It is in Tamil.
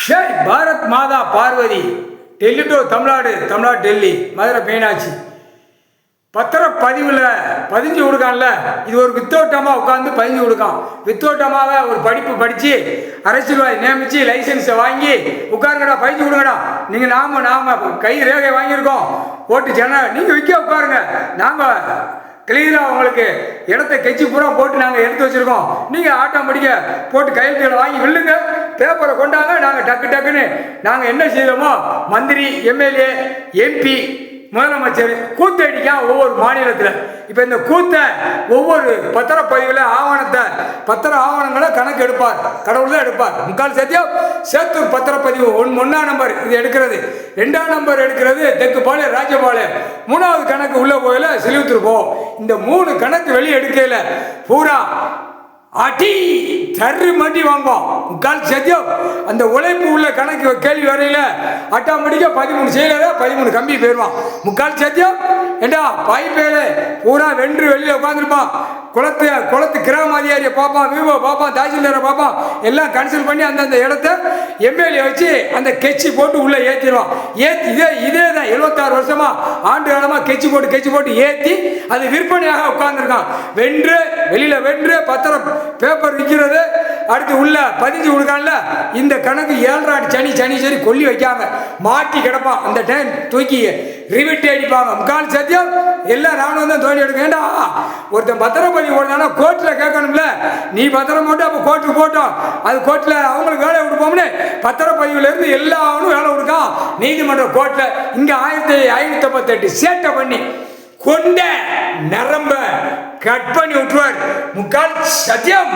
சரி, பாரத் மாதா பார்வதி, டெல்லி டு தமிழ்நாடு, தமிழ்நாடு டெல்லி, மதுரை மீனாட்சி. பத்திரப்பதிவில் பதிஞ்சு கொடுக்கான்ல, இது ஒரு வித்தோட்டமாக உட்காந்து பதிஞ்சு கொடுக்கான். வித்தோட்டமாக ஒரு படிப்பு படித்து அரசியல்வாதி நியமித்து லைசன்ஸை வாங்கி உட்காருங்கடா, பதிஞ்சு கொடுங்கடா. நீங்கள் நாம கை ரேகை வாங்கியிருக்கோம், ஓட்டு நீங்கள் விற்க உட்காருங்க. நாங்கள் கிளியராக உங்களுக்கு இடத்த கெச்சி பூரா போட்டு நாங்கள் எடுத்து வச்சுருக்கோம். நீங்கள் ஆட்டோமேட்டிக்காக போட்டு கையெழுத்துகளை வாங்கி வில்லுங்க, பேப்பரை கொண்டாங்க. நாங்கள் டக்குன்னு நாங்கள் என்ன செய்கிறோமோ மந்திரி, எம்எல்ஏ, எம்பி, முதலமைச்சர் கூத்தடிக்கா ஒவ்வொரு மாநிலத்தில். இப்போ இந்த கூத்தை ஒவ்வொரு பத்திரப்பதிவில் பத்திர ஆவணங்களை கணக்கு எடுப்பார், கடவுள் தான் எடுப்பார். முக்கால் சத்தியம் சேத்தூர் பத்திரப்பதிவு 1ஆம் நம்பர் இது எடுக்கிறது, 2ஆம் நம்பர் எடுக்கிறது தெற்குப்பாளையம், ராஜபாளையம். 3வது கணக்கு உள்ள போயில சிலுவத்தூர் போ. இந்த 3 கணக்கு வெளியே எடுக்கல பூரா அடி தரு மாட்டி வாங்குவோம். முக்கால் சத்தியம் அந்த உழைப்பு உள்ள கணக்கு கேள்வி வரையில ஆட்டோமேட்டிக்கா 13 செய்யல 13 கம்பி போயிடுவான். முக்கால் சத்தியம் ஏண்டா பாய்ப்பேல பூரா வென்று வெளியில உட்காந்துருப்பான். குளத்து கிராம அதிகாரியை பார்ப்பான், விவோ பார்ப்பான், தாசில்தாரை பார்ப்பான். எல்லாம் கன்சல்ட் பண்ணி அந்தந்த இடத்த எம்எல்ஏ வச்சு அந்த கெச்சி போட்டு உள்ள ஏற்றிடுவான். இதே தான் 76 வருஷமா ஆண்டு காலமாக கெச்சி போட்டு ஏற்றி அது விற்பனையாக உட்கார்ந்துருக்கான். வெளியில பத்திரம் பேப்பர் விற்கிறது, அடுத்து உள்ள பதிஞ்சு கொடுக்கான்ல. இந்த கணக்கு 7 சனி கொல்லி வைக்காம மாட்டி கிடப்பான். அந்த டைம் தூக்கி ரிவிட்டு அடிப்பாங்க. முக்கால் சத்தியம் எல்லாம் நானும் தான் தோண்டி எடுக்க வேண்டாம். ஒருத்தன் பத்திரப்பதிவு போடுறானா கோர்ட்டில் கேட்கணும்ல, நீ பத்திரம் போட்டு அப்போ கோர்ட்டுக்கு போட்டோம், அது கோர்ட்டில் அவங்களுக்கு வேலை கொடுப்போம்னு பத்திரப்பதிவுல இருந்து எல்லாரும் வேலை கொடுக்கான். நீதிமன்ற கோர்ட்டில் இங்கே 1558 சேட்டை பண்ணி கொண்ட நரம்ப கட் பண்ணி விட்டுருவார். முக்கால் சத்தியம்.